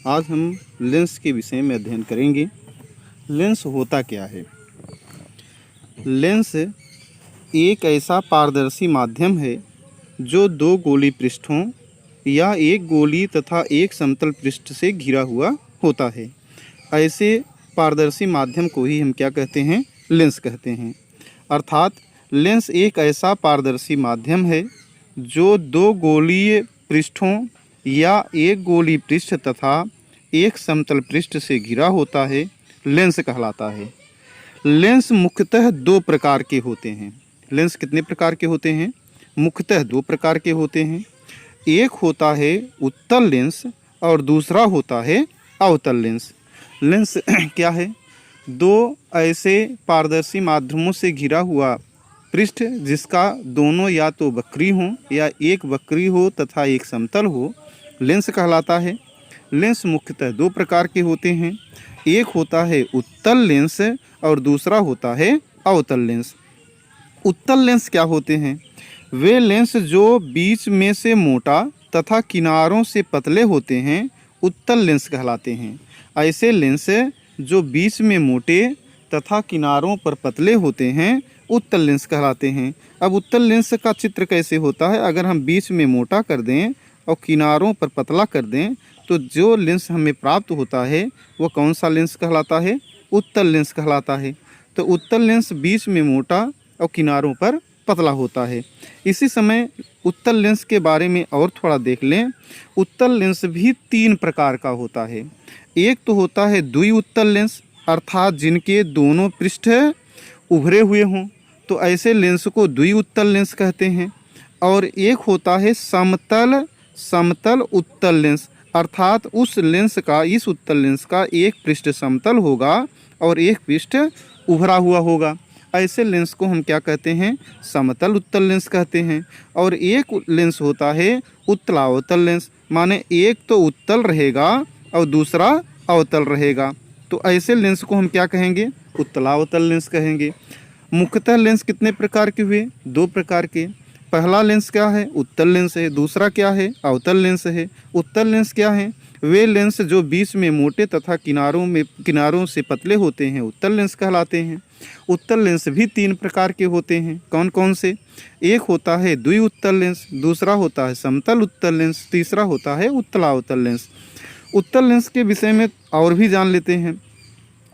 आज हम लेंस के विषय में अध्ययन करेंगे। लेंस होता क्या है? लेंस एक ऐसा पारदर्शी माध्यम है जो दो गोली पृष्ठों या एक गोली तथा एक समतल पृष्ठ से घिरा हुआ होता है। ऐसे पारदर्शी माध्यम को ही हम क्या कहते हैं? लेंस कहते हैं। अर्थात लेंस एक ऐसा पारदर्शी माध्यम है जो दो गोलीय पृष्ठों या एक गोली पृष्ठ तथा एक समतल पृष्ठ से घिरा होता है, लेंस कहलाता है। लेंस मुख्यतः दो प्रकार के होते हैं। लेंस कितने प्रकार के होते हैं? मुख्यतः दो प्रकार के होते हैं। एक होता है उत्तल लेंस और दूसरा होता है अवतल लेंस। लेंस क्या है? दो ऐसे पारदर्शी माध्यमों से घिरा हुआ पृष्ठ जिसका दोनों या तो वक्री हो या एक वक्री हो तथा एक समतल हो, लेंस कहलाता है। लेंस मुख्यतः दो प्रकार के होते हैं। एक होता है उत्तल लेंस और दूसरा होता है अवतल लेंस। उत्तल लेंस क्या होते हैं? वे लेंस जो बीच में से मोटा तथा किनारों से पतले होते हैं, उत्तल लेंस कहलाते हैं। ऐसे लेंस जो बीच में मोटे तथा किनारों पर पतले होते हैं, उत्तल लेंस कहलाते हैं। अब उत्तल लेंस का चित्र कैसे होता है? अगर हम बीच में मोटा कर दें और किनारों पर पतला कर दें तो जो लेंस हमें प्राप्त होता है वो कौन सा लेंस कहलाता है? उत्तल लेंस कहलाता है। तो उत्तल लेंस बीच में मोटा और किनारों पर पतला होता है। इसी समय उत्तल लेंस के बारे में और थोड़ा देख लें। उत्तल लेंस भी तीन प्रकार का होता है। एक तो होता है द्विउत्तल लेंस, अर्थात जिनके दोनों पृष्ठ उभरे हुए हों, तो ऐसे लेंस को द्विउत्तल लेंस कहते हैं। और एक होता है समतल उत्तल लेंस, अर्थात उस लेंस का, इस उत्तल लेंस का एक पृष्ठ समतल होगा और एक पृष्ठ उभरा हुआ होगा। ऐसे लेंस को हम क्या कहते हैं? समतल उत्तल लेंस कहते हैं। और एक लेंस होता है उत्तलावतल लेंस, माने एक तो उत्तल रहेगा और दूसरा अवतल रहेगा। तो ऐसे लेंस को हम क्या कहेंगे? उत्तलावतल लेंस कहेंगे। मुख्यतः लेंस कितने प्रकार के हुए? दो प्रकार के। पहला लेंस क्या है? उत्तल लेंस है। दूसरा क्या है? अवतल लेंस है। उत्तल लेंस क्या है? वे लेंस जो बीच में मोटे तथा किनारों से पतले होते हैं, उत्तल लेंस कहलाते हैं। उत्तल लेंस भी तीन प्रकार के होते हैं। कौन कौन से? एक होता है द्विउत्तल लेंस, दूसरा होता है समतल उत्तल लेंस, तीसरा होता है उत्तलावतल लेंस। उत्तल लेंस के विषय में और भी जान लेते हैं।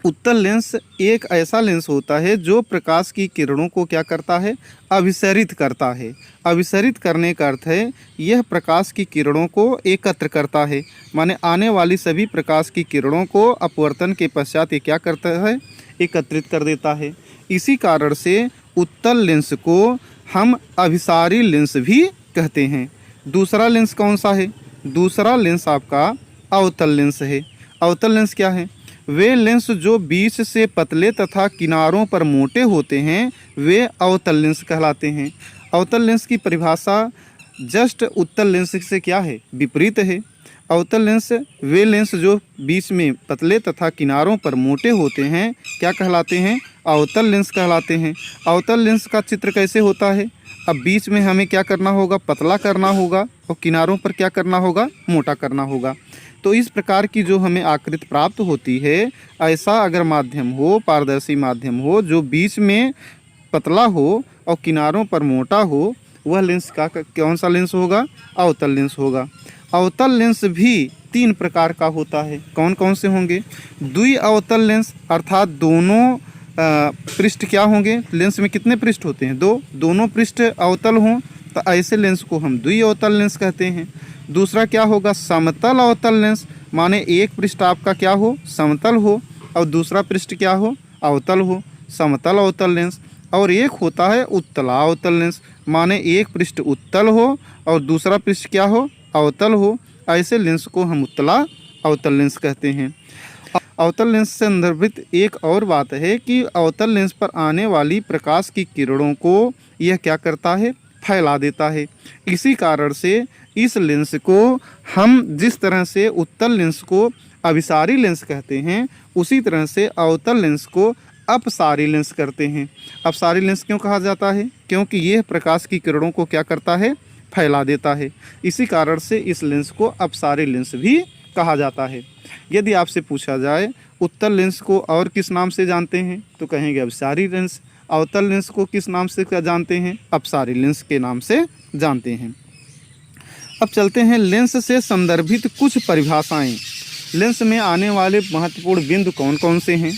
उत्तल लेंस एक ऐसा लेंस होता है जो प्रकाश की किरणों को क्या करता है? अभिसरित करता है। अभिसरित करने का अर्थ है यह प्रकाश की किरणों को एकत्र करता है, माने आने वाली सभी प्रकाश की किरणों को अपवर्तन के पश्चात ये क्या करता है? एकत्रित कर देता है। इसी कारण से उत्तल लेंस को हम अभिसारी लेंस भी कहते हैं। दूसरा लेंस कौन सा है? दूसरा लेंस आपका अवतल लेंस है। अवतल लेंस क्या है? वे लेंस जो बीच से पतले तथा किनारों पर मोटे होते हैं, वे अवतल लेंस कहलाते हैं। अवतल लेंस की परिभाषा जस्ट उत्तल लेंस से क्या है? विपरीत है। अवतल लेंस वे लेंस जो बीच में पतले तथा किनारों पर मोटे होते हैं, क्या कहलाते हैं? अवतल लेंस कहलाते हैं। अवतल लेंस का चित्र कैसे होता है? अब बीच में हमें क्या करना होगा? पतला करना होगा और किनारों पर क्या करना होगा? मोटा करना होगा। तो इस प्रकार की जो हमें आकृति प्राप्त होती है, ऐसा अगर माध्यम हो, पारदर्शी माध्यम हो जो बीच में पतला हो और किनारों पर मोटा हो, वह लेंस का कौन सा लेंस होगा? अवतल लेंस होगा। अवतल लेंस भी तीन प्रकार का होता है। कौन कौन से होंगे? द्विअवतल लेंस, अर्थात दोनों पृष्ठ क्या होंगे? लेंस में कितने पृष्ठ होते हैं? दो। दोनों पृष्ठ अवतल हों तो ऐसे लेंस को हम द्विअवतल लेंस कहते हैं। दूसरा क्या होगा? समतल अवतल लेंस, माने एक पृष्ठ आपका क्या हो? समतल हो और दूसरा पृष्ठ क्या हो? अवतल हो, समतल अवतल लेंस। और एक होता है उत्तलावतल लेंस, माने एक पृष्ठ उत्तल हो और दूसरा पृष्ठ क्या हो? अवतल हो। ऐसे लेंस को हम उत्तला अवतल लेंस कहते हैं। अवतल लेंस से संदर्भित एक और बात है कि अवतल लेंस पर आने वाली प्रकाश की किरणों को यह क्या करता है? फैला देता है। इसी कारण से इस लेंस को हम जिस तरह से उत्तल लेंस को अभिसारी लेंस कहते हैं, उसी तरह से अवतल लेंस को अपसारी लेंस करते हैं। अपसारी लेंस क्यों कहा जाता है? क्योंकि यह प्रकाश की किरणों को क्या करता है? फैला देता है। इसी कारण से इस लेंस को अपसारी लेंस भी कहा जाता है। यदि आपसे पूछा जाए उत्तल लेंस को और किस नाम से जानते हैं तो कहेंगे अपसारी लेंस। अवतल लेंस को किस नाम से जानते हैं? अपसारी लेंस के नाम से जानते हैं। अब चलते हैं लेंस से संदर्भित कुछ परिभाषाएं। लेंस में आने वाले महत्वपूर्ण बिंदु कौन कौन से हैं?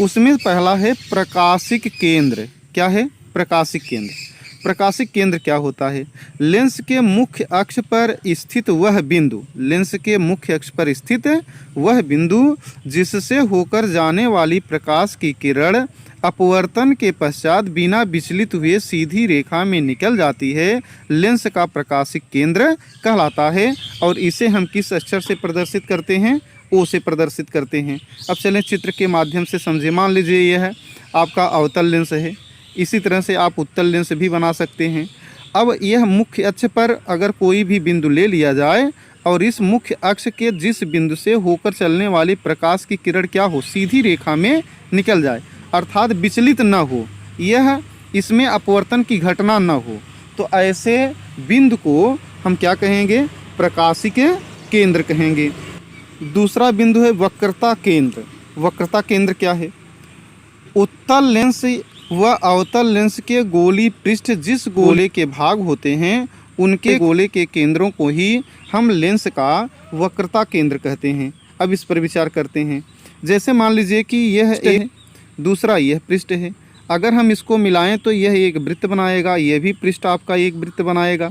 उसमें पहला है प्रकाशिक केंद्र। क्या है? प्रकाशिक केंद्र। प्रकाशिक केंद्र क्या होता है? लेंस के मुख्य अक्ष पर स्थित वह बिंदु, लेंस के मुख्य अक्ष पर स्थित वह बिंदु जिससे होकर जाने वाली प्रकाश की किरण अपवर्तन के पश्चात बिना विचलित हुए सीधी रेखा में निकल जाती है, लेंस का प्रकाशिक केंद्र कहलाता है। और इसे हम किस अक्षर से प्रदर्शित करते हैं? ओ से प्रदर्शित करते हैं। अब चलें चित्र के माध्यम से समझे। मान लीजिए यह है आपका अवतल लेंस है, इसी तरह से आप उत्तल लेंस भी बना सकते हैं। अब यह मुख्य अक्ष पर अगर कोई भी बिंदु ले लिया जाए और इस मुख्य अक्ष के जिस बिंदु से होकर चलने वाली प्रकाश की किरण क्या हो? सीधी रेखा में निकल जाए, अर्थात विचलित न हो, यह इसमें अपवर्तन की घटना न हो, तो ऐसे बिंदु को हम क्या कहेंगे? प्रकाशिक केंद्र कहेंगे। दूसरा बिंदु है वक्रता केंद्र। वक्रता केंद्र क्या है? उत्तल लेंस व अवतल लेंस के गोली पृष्ठ जिस गोले के भाग होते हैं उनके गोले के केंद्रों को ही हम लेंस का वक्रता केंद्र कहते हैं। अब इस पर विचार करते हैं। जैसे मान लीजिए कि यह है, दूसरा यह पृष्ठ है, अगर हम इसको मिलाएं तो यह एक वृत्त बनाएगा, यह भी पृष्ठ आपका एक वृत्त बनाएगा।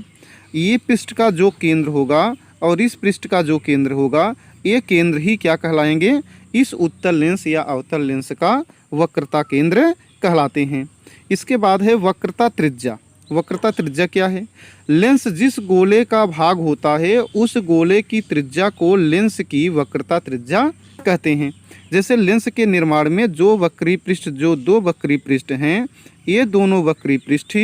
ये पृष्ठ का जो केंद्र होगा और इस पृष्ठ का जो केंद्र होगा, ये केंद्र ही क्या कहलाएंगे? इस उत्तल लेंस या अवतल लेंस का वक्रता केंद्र कहलाते हैं। इसके बाद है वक्रता त्रिज्या। वक्रता त्रिज्या क्या है? लेंस जिस गोले का भाग होता है उस गोले की त्रिज्या को लेंस की वक्रता त्रिज्या कहते हैं। जैसे लेंस के निर्माण में जो दो वक्री पृष्ठ हैं, ये दोनों वक्री पृष्ठ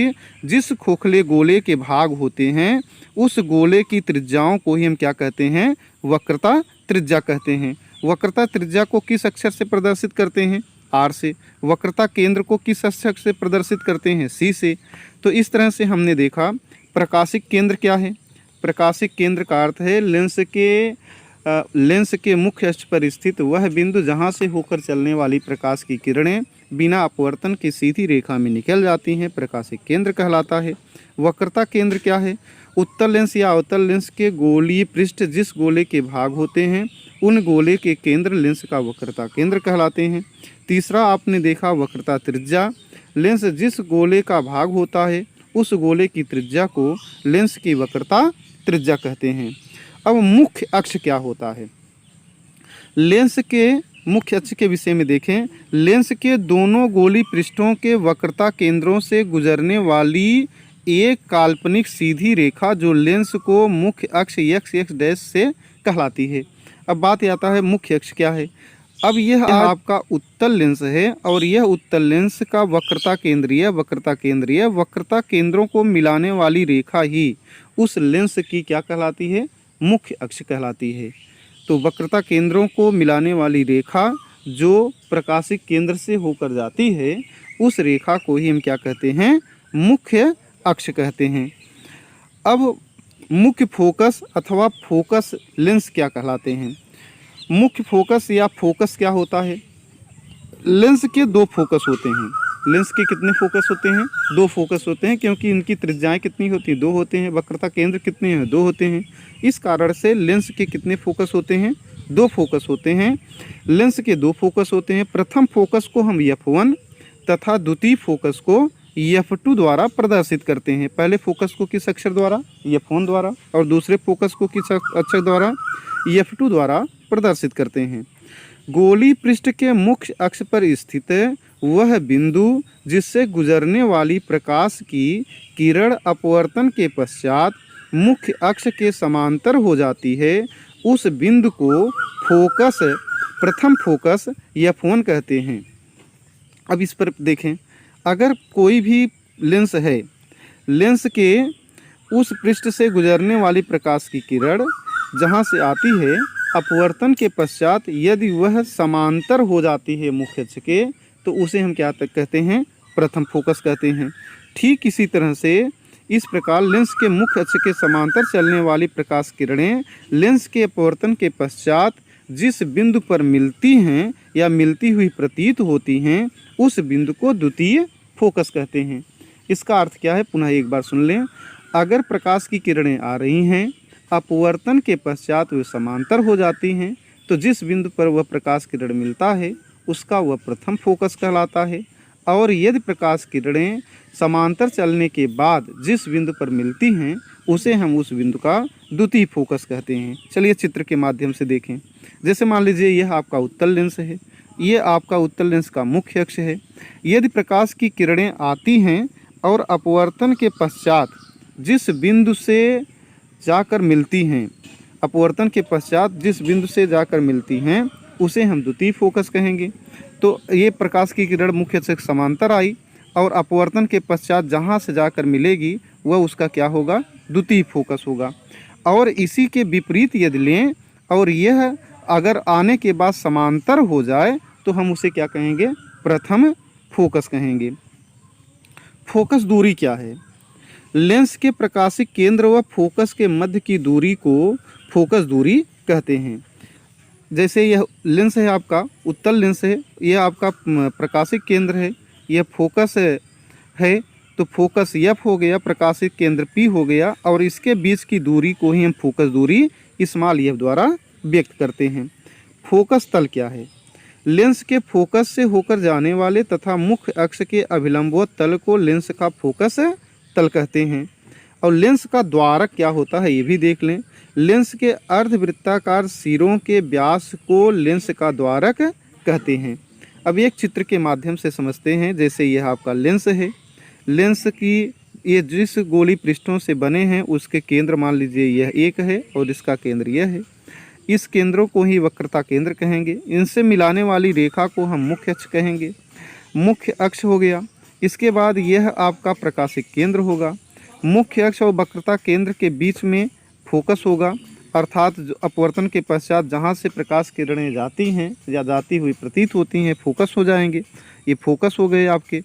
जिस खोखले गोले के भाग होते हैं उस गोले की त्रिज्याओं को ही हम क्या कहते हैं? वक्रता त्रिज्या कहते हैं। वक्रता त्रिज्या को किस अक्षर से प्रदर्शित करते हैं? आर से। वक्रता केंद्र को किस अक्षर से प्रदर्शित करते हैं? सी से। तो इस तरह से हमने देखा प्रकाशिक केंद्र क्या है? प्रकाशिक केंद्र का अर्थ है लेंस के मुख्य अक्ष पर स्थित वह बिंदु जहां से होकर चलने वाली प्रकाश की किरणें बिना अपवर्तन की सीधी रेखा में निकल जाती हैं, प्रकाशिक केंद्र कहलाता है। वक्रता केंद्र क्या है? उत्तल लेंस या अवतल लेंस के गोलीय पृष्ठ जिस गोले के भाग होते हैं उन गोले के केंद्र लेंस का वक्रता केंद्र कहलाते हैं। तीसरा आपने देखा वक्रता त्रिज्या। लेंस जिस गोले का भाग होता है उस गोले की त्रिज्या को लेंस की वक्रता त्रिज्या कहते हैं। अब मुख्य अक्ष क्या होता है? लेंस के मुख्य अक्ष के विषय में देखें। लेंस के दोनों गोली पृष्ठों के वक्रता केंद्रों से गुजरने वाली एक काल्पनिक सीधी रेखा जो लेंस को मुख्य अक्ष x डैश से कहलाती है। अब बात आता है मुख्य अक्ष क्या है? अब यह आपका उत्तल लेंस है और यह उत्तल लेंस का वक्रता केंद्रीय वक्रता केंद्रों को मिलाने वाली रेखा ही उस लेंस की क्या कहलाती है? मुख्य अक्ष कहलाती है। तो वक्रता केंद्रों को मिलाने वाली रेखा जो प्रकाशिक केंद्र से होकर जाती है उस रेखा को ही हम क्या कहते हैं? मुख्य अक्ष कहते हैं। अब मुख्य फोकस अथवा फोकस लेंस क्या कहलाते हैं? मुख्य फोकस या फोकस क्या होता है? लेंस के दो फोकस होते हैं। लेंस के कितने फोकस होते हैं? दो फोकस होते हैं, क्योंकि इनकी त्रिज्याएं कितनी होती हैं? दो होते हैं। वक्रता केंद्र कितने हैं? दो होते हैं। इस कारण से लेंस के कितने फोकस होते हैं? दो फोकस होते हैं। लेंस के दो फोकस होते हैं। प्रथम फोकस को हम f1 तथा द्वितीय फोकस को f2 द्वारा प्रदर्शित करते हैं। पहले फोकस को किस अक्षर द्वारा? f1 द्वारा, और दूसरे फोकस को किस अक्षर द्वारा? f2 द्वारा प्रदर्शित करते हैं। गोली पृष्ठ के मुख्य अक्ष पर स्थित वह बिंदु जिससे गुजरने वाली प्रकाश की किरण अपवर्तन के पश्चात मुख्य अक्ष के समांतर हो जाती है, उस बिंदु को प्रथम फोकस f1 कहते हैं। अब इस पर देखें, अगर कोई भी लेंस है, लेंस के उस पृष्ठ से गुजरने वाली प्रकाश की किरण जहां से आती है, अपवर्तन के पश्चात यदि वह समांतर हो जाती है मुख्य अक्ष के, तो उसे हम क्या कहते हैं? प्रथम फोकस कहते हैं। ठीक इसी तरह से इस प्रकार लेंस के मुख्य अक्ष के समांतर चलने वाली प्रकाश किरणें लेंस के अपवर्तन के पश्चात जिस बिंदु पर मिलती हैं या मिलती हुई प्रतीत होती हैं, उस बिंदु को द्वितीय फोकस कहते हैं। इसका अर्थ क्या है, पुनः एक बार सुन लें। अगर प्रकाश की किरणें आ रही हैं, अपवर्तन के पश्चात वे समांतर हो जाती हैं, तो जिस बिंदु पर वह प्रकाश किरण मिलता है उसका वह प्रथम फोकस कहलाता है। और यदि प्रकाश किरणें समांतर चलने के बाद जिस बिंदु पर मिलती हैं उसे हम उस बिंदु का द्वितीय फोकस कहते हैं। चलिए चित्र के माध्यम से देखें। जैसे मान लीजिए यह आपका उत्तल लेंस है, ये आपका उत्तल लेंस का मुख्य अक्ष है। यदि प्रकाश की किरणें आती हैं और अपवर्तन के पश्चात जिस बिंदु से जाकर मिलती हैं, अपवर्तन के पश्चात जिस बिंदु से जाकर मिलती हैं उसे हम द्वितीय फोकस कहेंगे। तो ये प्रकाश की किरण मुख्य अक्ष से समांतर आई और अपवर्तन के पश्चात जहाँ से जाकर मिलेगी वह उसका क्या होगा, द्वितीय फोकस होगा। और इसी के विपरीत यदि लें और यह अगर आने के बाद समांतर हो जाए तो हम उसे क्या कहेंगे, प्रथम फोकस कहेंगे। फोकस दूरी क्या है? लेंस के प्रकाशिक केंद्र व फोकस के मध्य की दूरी को फोकस दूरी कहते हैं। जैसे यह लेंस है आपका उत्तल लेंस है, यह आपका प्रकाशिक केंद्र है, यह फोकस है तो फोकस एफ हो गया, प्रकाशिक केंद्र पी हो गया, और इसके बीच की दूरी को ही हम फोकस दूरी स्मॉल एफ द्वारा व्यक्त करते हैं। फोकस तल क्या है? लेंस के फोकस से होकर जाने वाले तथा मुख्य अक्ष के अभिलंबवत तल को लेंस का फोकस तल कहते हैं। और लेंस का द्वारक क्या होता है ये भी देख लें। लेंस के अर्धवृत्ताकार सिरों के व्यास को लेंस का द्वारक कहते हैं। अब एक चित्र के माध्यम से समझते हैं। जैसे यह आपका लेंस है, लेंस की ये जिस गोली पृष्ठों से बने हैं उसके केंद्र मान लीजिए यह एक है और इसका केंद्र यह है। इस केंद्रों को ही वक्रता केंद्र कहेंगे। इनसे मिलाने वाली रेखा को हम मुख्य अक्ष कहेंगे। मुख्य अक्ष हो गया। इसके बाद यह आपका प्रकाशिक केंद्र होगा। मुख्य अक्ष और वक्रता केंद्र के बीच में फोकस होगा, अर्थात अपवर्तन के पश्चात जहाँ से प्रकाश किरणें जाती हैं या जाती हुई प्रतीत होती हैं फोकस हो जाएंगे। ये फोकस हो गए आपके।